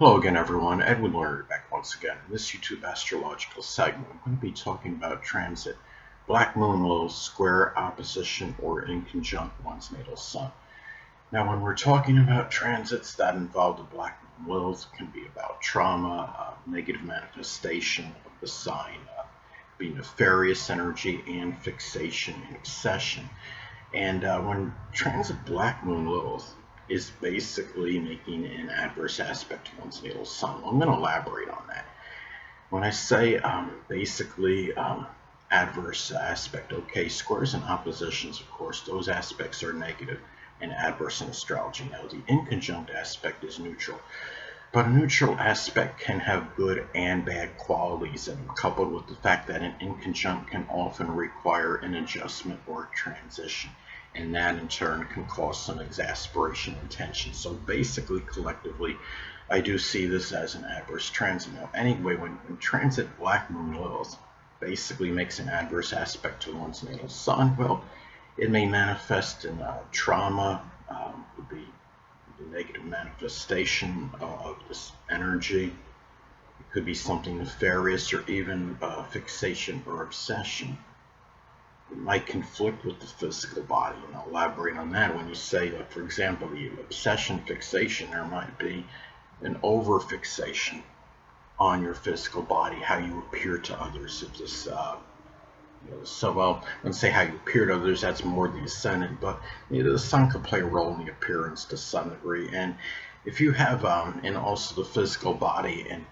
Hello again, everyone. Edwin Learnard back once again. In this YouTube astrological segment, I'm going to be talking about transit, Black Moon Lilith square, opposition, or inconjunct one's natal sun. Now, when we're talking about transits that involve the Black Moon Lilith, it can be about trauma, negative manifestation of the sign, be nefarious energy, and fixation and obsession. And when transit Black Moon Lilith is basically making an adverse aspect to one's natal sun. I'm going to elaborate on that. When I say adverse aspect, okay, squares and oppositions, of course, those aspects are negative and adverse in astrology. Now, the inconjunct aspect is neutral. But a neutral aspect can have good and bad qualities, and coupled with the fact that an inconjunct can often require an adjustment or a transition, and that in turn can cause some exasperation and tension. So basically, collectively, I do see this as an adverse transit. Now, anyway, when transit Black Moon Lilith basically makes an adverse aspect to one's natal sun, well, it may manifest in trauma, would be the negative manifestation of this energy. It could be something nefarious or even fixation or obsession. It might conflict with the physical body, and I'll elaborate on that. When you say, like, for example, the obsession fixation, there might be an over fixation on your physical body, how you appear to others. If this let's say how you appear to others, that's more the ascendant, but the sun could play a role in the appearance to some degree. And if you have, and also the physical body, and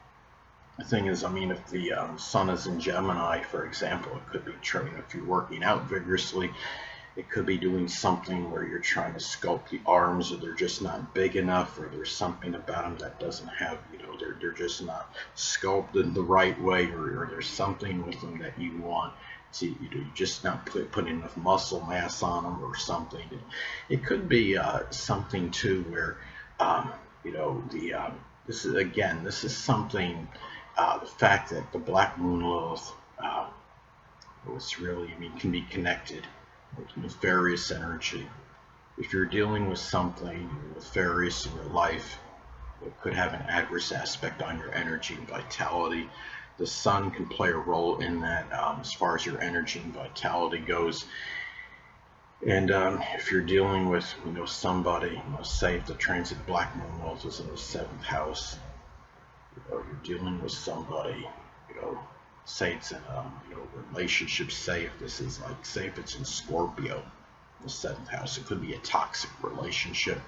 the thing is, if the sun is in Gemini, for example, it could be training. If you're working out vigorously, it could be doing something where you're trying to sculpt the arms, or they're just not big enough, or there's something about them that doesn't have, they're just not sculpted the right way, or there's something with them that you want. See, you're just not putting enough muscle mass on them or something. It could be something too where, this is something, the fact that the Black Moon Lilith can be connected with nefarious energy. If you're dealing with something nefarious in your life, it could have an adverse aspect on your energy and vitality. The sun can play a role in that as far as your energy and vitality goes. And if you're dealing with somebody, say if the transit Black Moon Lilith is in the 7th house, you're dealing with somebody, say it's in a relationship. Say if this is say if it's in Scorpio, the 7th house, it could be a toxic relationship,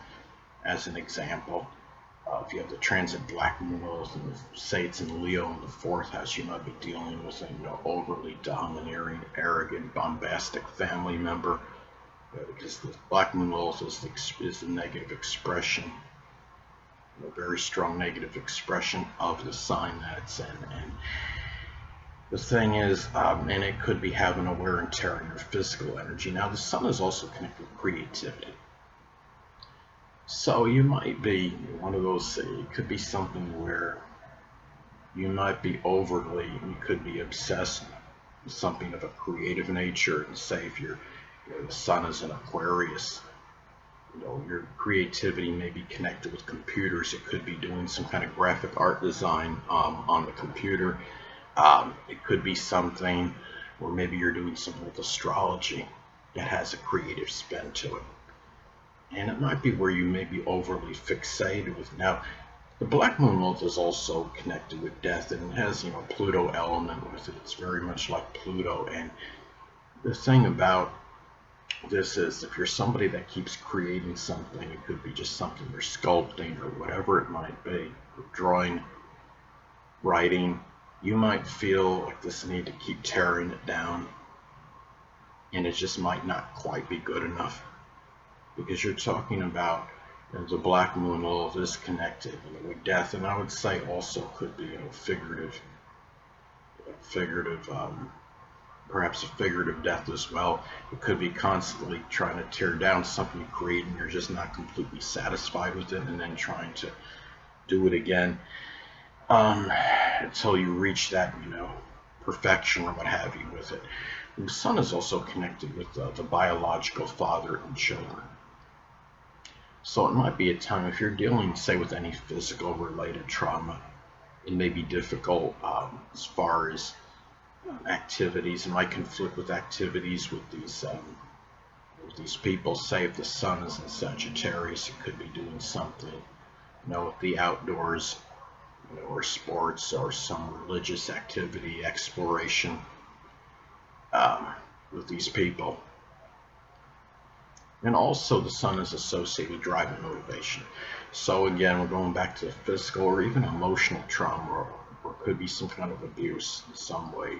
as an example. If you have the transit Black Moon Lilith, and say it's in Leo in the 4th house, you might be dealing with an overly domineering, arrogant, bombastic family member, because the Black Moon Lilith is the negative expression, a very strong negative expression of the sign that it's in. And the thing is, and it could be having a wear and tear on your physical energy. Now, the sun is also connected with creativity. So you might be one of those, it could be something where you might be you could be obsessed with something of a creative nature. And say if the sun is in Aquarius, your creativity may be connected with computers. It could be doing some kind of graphic art design on the computer. It could be something where maybe you're doing something with astrology that has a creative spin to it. And it might be where you may be overly fixated with. Now, the Black Moon Lilith is also connected with death, and it has, Pluto element with it. It's very much like Pluto. And the thing about this is, if you're somebody that keeps creating something, it could be just something you're sculpting or whatever it might be, drawing, writing, you might feel like this need to keep tearing it down, and it just might not quite be good enough. Because you're talking about the Black Moon Lilith is connected with death, and I would say also could be figurative, perhaps a figurative death as well. It could be constantly trying to tear down something you create, and you're just not completely satisfied with it, and then trying to do it again until you reach that perfection or what have you with it. The sun is also connected with the biological father and children. So it might be a time if you're dealing, say, with any physical related trauma. It may be difficult as far as activities. It might conflict with activities with these people. Say if the sun is in Sagittarius, it could be doing something, with the outdoors, or sports or some religious activity, exploration um, with these people. And also the sun is associated with drive and motivation. So again, we're going back to physical or even emotional trauma, or could be some kind of abuse in some way.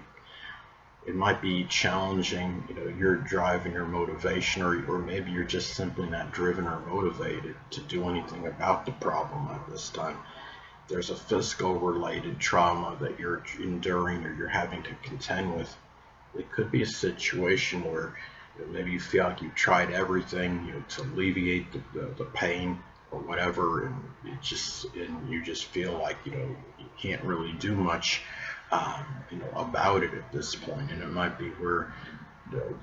It might be challenging, your drive and your motivation, or maybe you're just simply not driven or motivated to do anything about the problem at this time. There's a physical related trauma that you're enduring or you're having to contend with. It could be a situation where maybe you feel like you've tried everything, to alleviate the pain or whatever, and you just feel like you can't really do much about it at this point. And it might be where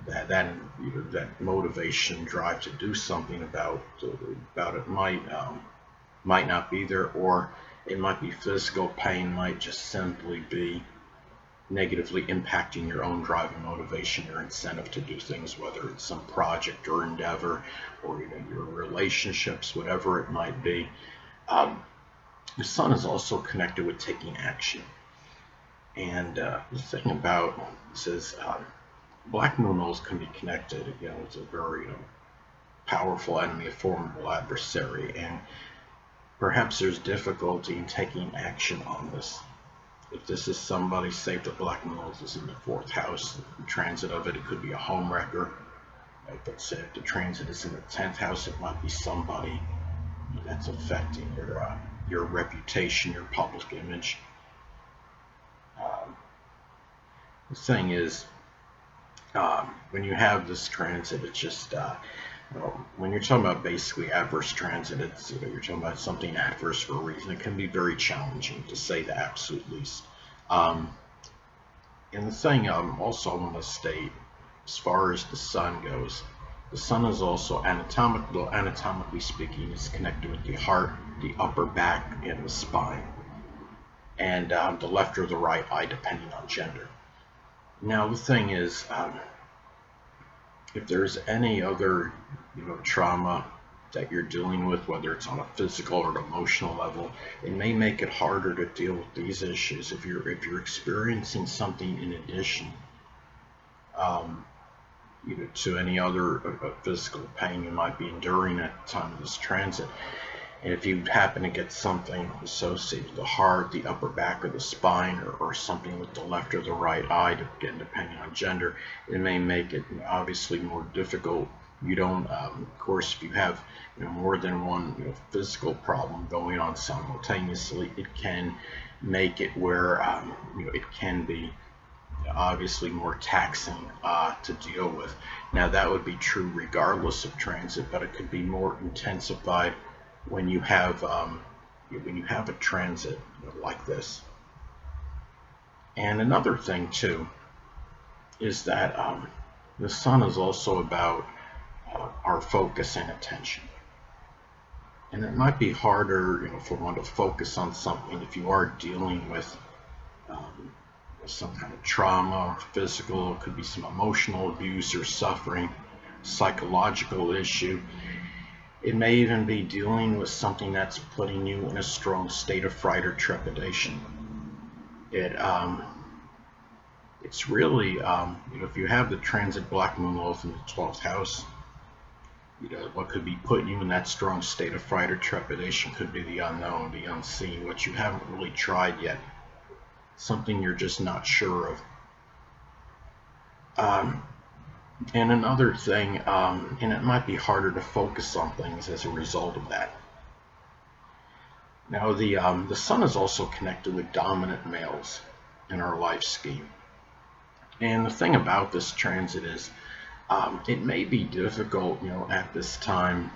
that motivation, drive to do something about it might not be there, or it might be physical pain, might just simply be negatively impacting your own drive and motivation, your incentive to do things, whether it's some project or endeavor, or your relationships, whatever it might be. The sun is also connected with taking action. And the thing about this is Black Moon Lilith can be connected, with a very powerful enemy, a formidable adversary, and perhaps there's difficulty in taking action on this. If this is somebody, say the Black Moon Lilith is in the 4th house, the transit of it could be a home wrecker. But say if the transit is in the 10th house, it might be somebody that's affecting your reputation, your public image. The thing is, when you have this transit, it's just when you're talking about basically adverse transit, it's you're talking about something adverse for a reason. It can be very challenging, to say the absolute least. And the thing also I want to state, as far as the sun goes, the sun is also anatomically speaking, is connected with the heart, the upper back, and the spine, and the left or the right eye, depending on gender. Now the thing is, if there's any other trauma that you're dealing with, whether it's on a physical or an emotional level, it may make it harder to deal with these issues. If you're experiencing something in addition to any other physical pain you might be enduring at the time of this transit, and if you happen to get something associated with the heart, the upper back, or the spine, or something with the left or the right eye, again, depending on gender, it may make it obviously more difficult. You don't, of course, if you have more than one physical problem going on simultaneously, it can make it where it can be obviously more taxing to deal with. Now that would be true regardless of transit, but it could be more intensified when you have a transit like this. And another thing too is that the sun is also about our focus and attention. And it might be harder, for one to focus on something if you are dealing with some kind of trauma, or physical. It could be some emotional abuse or suffering, psychological issue. It may even be dealing with something that's putting you in a strong state of fright or trepidation. It's really, if you have the transit Black Moon Lilith in the 12th house, what could be putting you in that strong state of fright or trepidation could be the unknown, the unseen, what you haven't really tried yet, something you're just not sure of. And another thing, and it might be harder to focus on things as a result of that. Now, the sun is also connected with dominant males in our life scheme. And the thing about this transit is, it may be difficult, at this time,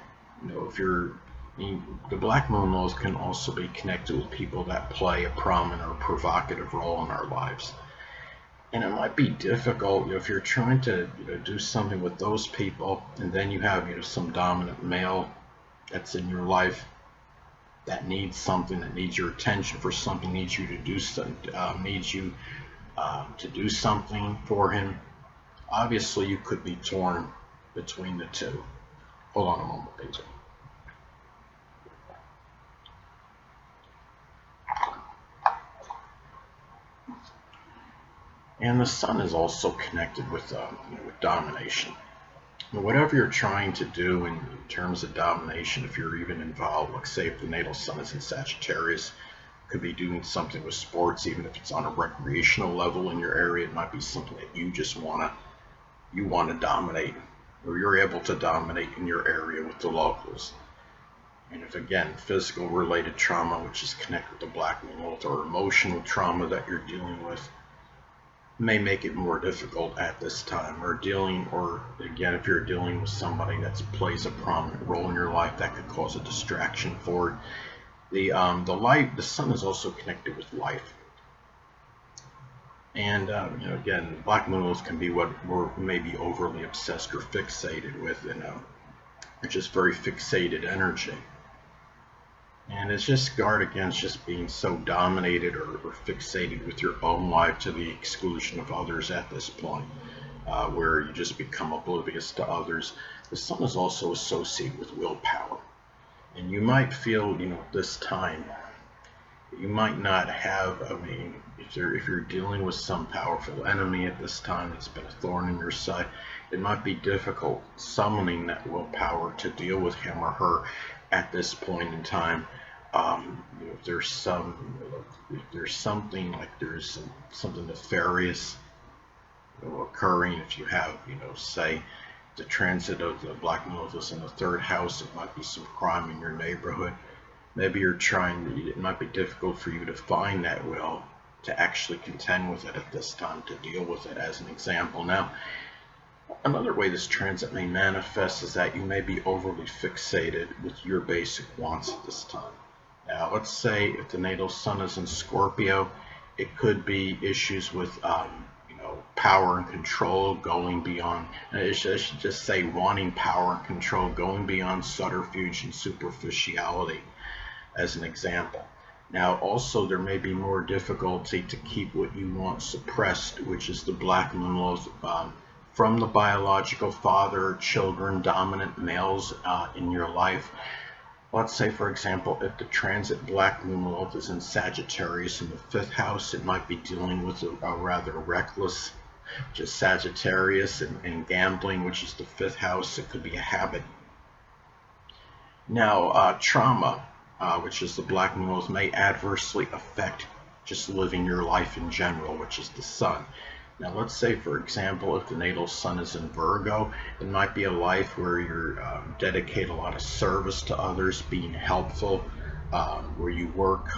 if the Black Moon Lilith can also be connected with people that play a prominent or provocative role in our lives. And it might be difficult if you're trying to do something with those people, and then you have some dominant male that's in your life that needs something, that needs your attention for something, needs you to do to do something for him, obviously you could be torn between the two. Hold on a moment, please. And the sun is also connected with domination. Whatever you're trying to do in terms of domination, if you're even involved, like say if the natal sun is in Sagittarius, could be doing something with sports, even if it's on a recreational level in your area. It might be something that you just want to dominate, or you're able to dominate in your area with the locals. And if again, physical related trauma, which is connected with the Black Moon Lilith, or emotional trauma that you're dealing with, may make it more difficult at this time, or again, if you're dealing with somebody that plays a prominent role in your life, that could cause a distraction for it. The sun is also connected with life, and again, Black Moon Lilith can be what we're maybe overly obsessed or fixated with, it's just very fixated energy. And it's just guard against just being so dominated or fixated with your own life to the exclusion of others at this point, where you just become oblivious to others. The sun is also associated with willpower. And you might feel, this time, you might not have, if you're dealing with some powerful enemy at this time that's been a thorn in your side, it might be difficult summoning that willpower to deal with him or her at this point in time. If there's something like there's something nefarious occurring, if you have, say, the transit of the Black Moon Lilith in the third house, it might be some crime in your neighborhood. Maybe it might be difficult for you to find that will to actually contend with it at this time, to deal with it, as an example. Now, another way this transit may manifest is that you may be overly fixated with your basic wants at this time. Now, let's say if the natal sun is in Scorpio, it could be issues with power and control going beyond, I should just say wanting power and control going beyond subterfuge and superficiality, as an example. Now, also, there may be more difficulty to keep what you want suppressed, which is the Black Moon Lilith, from the biological father, children, dominant males in your life. Let's say, for example, if the transit Black Moon Lilith is in Sagittarius in the 5th house, it might be dealing with a rather reckless, just Sagittarius, and gambling, which is the 5th house. It could be a habit. Now, trauma, which is the Black Moon Lilith, may adversely affect just living your life in general, which is the sun. Now, let's say, for example, if the natal sun is in Virgo, it might be a life where you dedicate a lot of service to others, being helpful, where you work,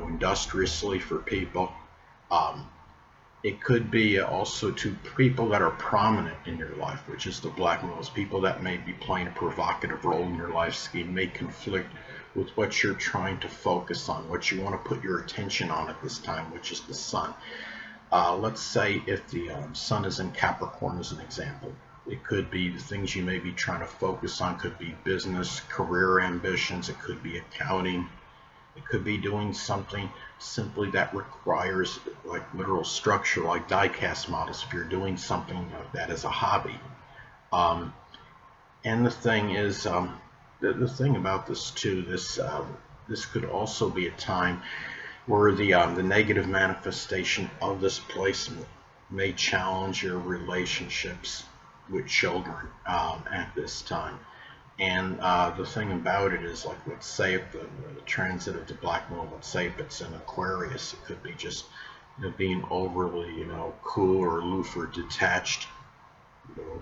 industriously for people. It could be also to people that are prominent in your life, which is the Black Moon Lilith. People that may be playing a provocative role in your life scheme may conflict with what you're trying to focus on, what you want to put your attention on at this time, which is the sun. Let's say if the sun is in Capricorn, as an example, it could be the things you may be trying to focus on, could be business, career ambitions, it could be accounting, it could be doing something simply that requires like literal structure, like die-cast models, if you're doing something like that as a hobby. And the thing is, the thing about this too, this could also be a time where the negative manifestation of this placement may challenge your relationships with children at this time. And the thing about it is, like, let's say if the transit of the Black Moon, let's say if it's in Aquarius, it could be just being overly cool or aloof or detached,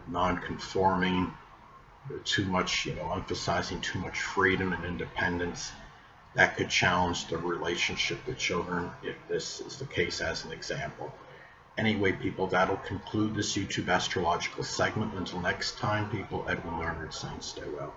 non-conforming, too much, emphasizing too much freedom and independence. That could challenge the relationship with children if this is the case, as an example. Anyway, people, that'll conclude this YouTube astrological segment. Until next time, people, Edwin Learnard saying stay well.